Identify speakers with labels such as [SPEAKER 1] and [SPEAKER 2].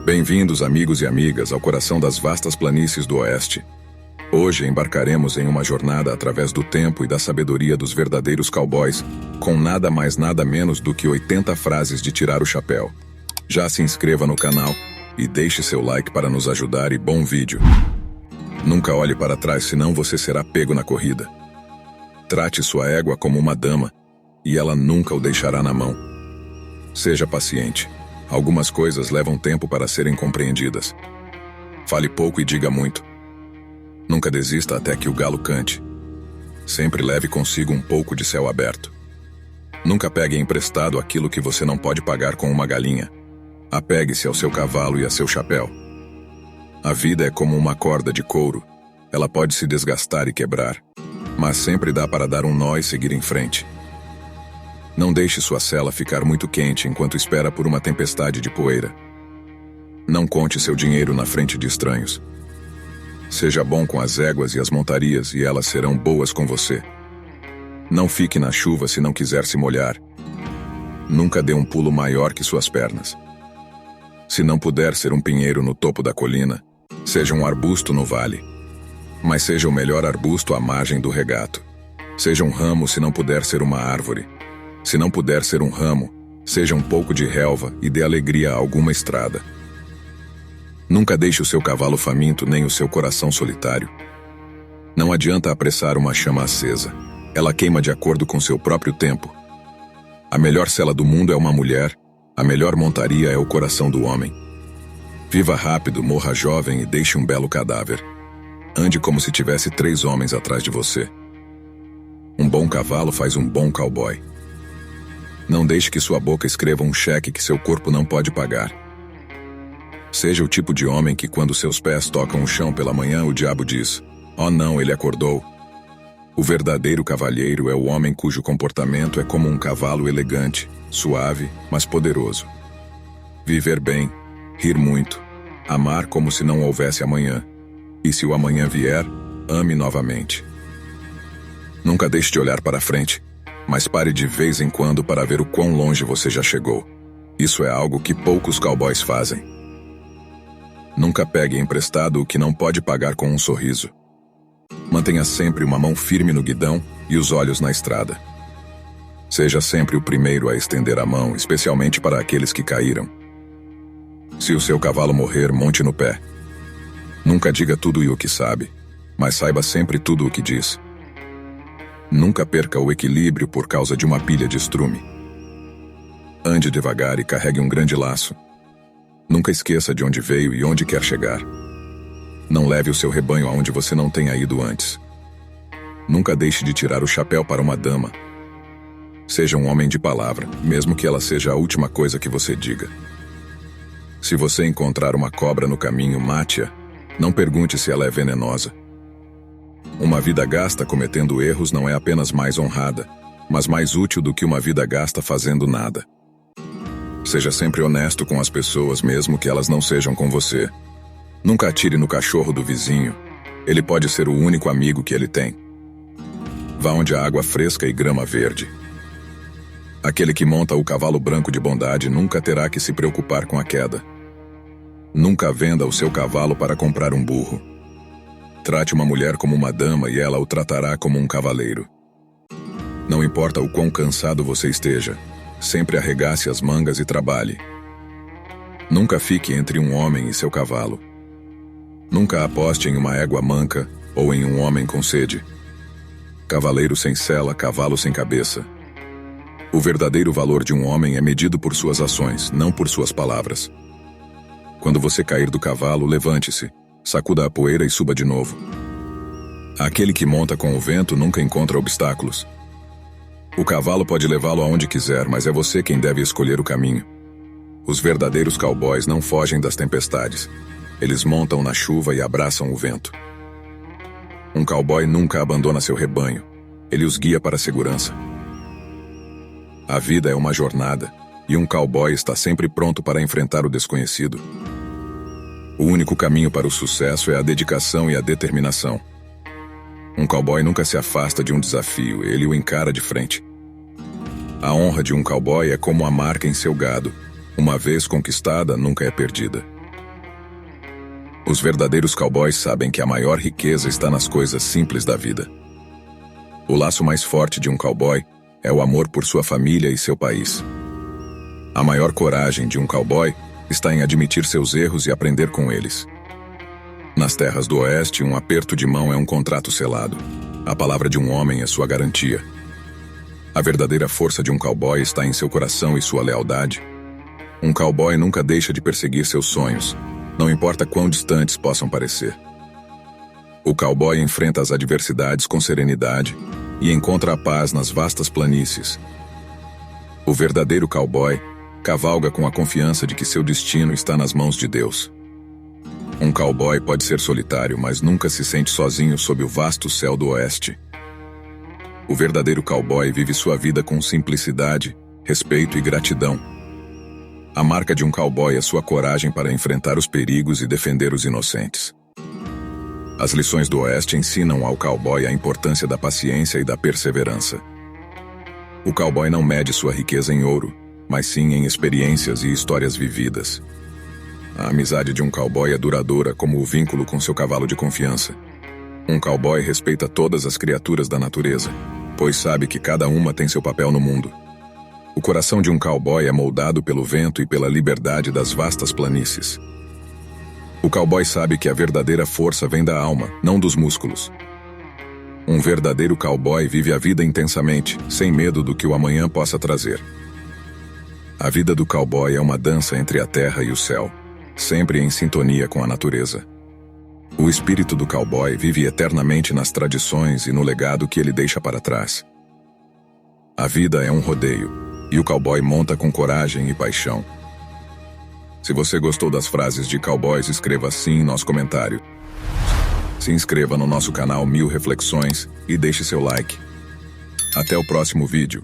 [SPEAKER 1] Bem-vindos, amigos e amigas, ao coração das vastas planícies do Oeste. Hoje embarcaremos em uma jornada através do tempo e da sabedoria dos verdadeiros cowboys, com nada mais nada menos do que 80 frases de tirar o chapéu. Já se inscreva no canal e deixe seu like para nos ajudar e bom vídeo. Nunca olhe para trás, senão você será pego na corrida. Trate sua égua como uma dama e ela nunca o deixará na mão. Seja paciente. Algumas coisas levam tempo para serem compreendidas. Fale pouco e diga muito. Nunca desista até que o galo cante. Sempre leve consigo um pouco de céu aberto. Nunca pegue emprestado aquilo que você não pode pagar com uma galinha. Apegue-se ao seu cavalo e a seu chapéu. A vida é como uma corda de couro. Ela pode se desgastar e quebrar, mas sempre dá para dar um nó e seguir em frente. Não deixe sua sela ficar muito quente enquanto espera por uma tempestade de poeira. Não conte seu dinheiro na frente de estranhos. Seja bom com as éguas e as montarias e elas serão boas com você. Não fique na chuva se não quiser se molhar. Nunca dê um pulo maior que suas pernas. Se não puder ser um pinheiro no topo da colina, seja um arbusto no vale. Mas seja o melhor arbusto à margem do regato. Seja um ramo se não puder ser uma árvore. Se não puder ser um ramo, seja um pouco de relva e dê alegria a alguma estrada. Nunca deixe o seu cavalo faminto nem o seu coração solitário. Não adianta apressar uma chama acesa. Ela queima de acordo com seu próprio tempo. A melhor sela do mundo é uma mulher, a melhor montaria é o coração do homem. Viva rápido, morra jovem e deixe um belo cadáver. Ande como se tivesse 3 homens atrás de você. Um bom cavalo faz um bom cowboy. Não deixe que sua boca escreva um cheque que seu corpo não pode pagar. Seja o tipo de homem que quando seus pés tocam o chão pela manhã o diabo diz: "Oh não, ele acordou." O verdadeiro cavalheiro é o homem cujo comportamento é como um cavalo elegante, suave, mas poderoso. Viver bem, rir muito, amar como se não houvesse amanhã. E se o amanhã vier, ame novamente. Nunca deixe de olhar para frente, mas pare de vez em quando para ver o quão longe você já chegou. Isso é algo que poucos cowboys fazem. Nunca pegue emprestado o que não pode pagar com um sorriso. Mantenha sempre uma mão firme no guidão e os olhos na estrada. Seja sempre o primeiro a estender a mão, especialmente para aqueles que caíram. Se o seu cavalo morrer, monte no pé. Nunca diga tudo e o que sabe, mas saiba sempre tudo o que diz. Nunca perca o equilíbrio por causa de uma pilha de estrume. Ande devagar e carregue um grande laço. Nunca esqueça de onde veio e onde quer chegar. Não leve o seu rebanho aonde você não tenha ido antes. Nunca deixe de tirar o chapéu para uma dama. Seja um homem de palavra, mesmo que ela seja a última coisa que você diga. Se você encontrar uma cobra no caminho, mate-a. Não pergunte se ela é venenosa. Uma vida gasta cometendo erros não é apenas mais honrada, mas mais útil do que uma vida gasta fazendo nada. Seja sempre honesto com as pessoas, mesmo que elas não sejam com você. Nunca atire no cachorro do vizinho. Ele pode ser o único amigo que ele tem. Vá onde há água fresca e grama verde. Aquele que monta o cavalo branco de bondade nunca terá que se preocupar com a queda. Nunca venda o seu cavalo para comprar um burro. Trate uma mulher como uma dama e ela o tratará como um cavaleiro. Não importa o quão cansado você esteja, sempre arregace as mangas e trabalhe. Nunca fique entre um homem e seu cavalo. Nunca aposte em uma égua manca ou em um homem com sede. Cavaleiro sem sela, cavalo sem cabeça. O verdadeiro valor de um homem é medido por suas ações, não por suas palavras. Quando você cair do cavalo, levante-se, sacuda a poeira e suba de novo. Aquele que monta com o vento nunca encontra obstáculos. O cavalo pode levá-lo aonde quiser, mas é você quem deve escolher o caminho. Os verdadeiros cowboys não fogem das tempestades. Eles montam na chuva e abraçam o vento. Um cowboy nunca abandona seu rebanho. Ele os guia para a segurança. A vida é uma jornada, e um cowboy está sempre pronto para enfrentar o desconhecido. O único caminho para o sucesso é a dedicação e a determinação. Um cowboy nunca se afasta de um desafio, ele o encara de frente. A honra de um cowboy é como a marca em seu gado. Uma vez conquistada, nunca é perdida. Os verdadeiros cowboys sabem que a maior riqueza está nas coisas simples da vida. O laço mais forte de um cowboy é o amor por sua família e seu país. A maior coragem de um cowboy está em admitir seus erros e aprender com eles. Nas terras do Oeste, um aperto de mão é um contrato selado. A palavra de um homem é sua garantia. A verdadeira força de um cowboy está em seu coração e sua lealdade. Um cowboy nunca deixa de perseguir seus sonhos, não importa quão distantes possam parecer. O cowboy enfrenta as adversidades com serenidade e encontra a paz nas vastas planícies. O verdadeiro cowboy cavalga com a confiança de que seu destino está nas mãos de Deus. Um cowboy pode ser solitário, mas nunca se sente sozinho sob o vasto céu do Oeste. O verdadeiro cowboy vive sua vida com simplicidade, respeito e gratidão. A marca de um cowboy é sua coragem para enfrentar os perigos e defender os inocentes. As lições do Oeste ensinam ao cowboy a importância da paciência e da perseverança. O cowboy não mede sua riqueza em ouro, mas sim em experiências e histórias vividas. A amizade de um cowboy é duradoura como o vínculo com seu cavalo de confiança. Um cowboy respeita todas as criaturas da natureza, pois sabe que cada uma tem seu papel no mundo. O coração de um cowboy é moldado pelo vento e pela liberdade das vastas planícies. O cowboy sabe que a verdadeira força vem da alma, não dos músculos. Um verdadeiro cowboy vive a vida intensamente, sem medo do que o amanhã possa trazer. A vida do cowboy é uma dança entre a terra e o céu, sempre em sintonia com a natureza. O espírito do cowboy vive eternamente nas tradições e no legado que ele deixa para trás. A vida é um rodeio, e o cowboy monta com coragem e paixão. Se você gostou das frases de cowboys, escreva sim em nosso comentário. Se inscreva no nosso canal 1000 Reflexões e deixe seu like. Até o próximo vídeo.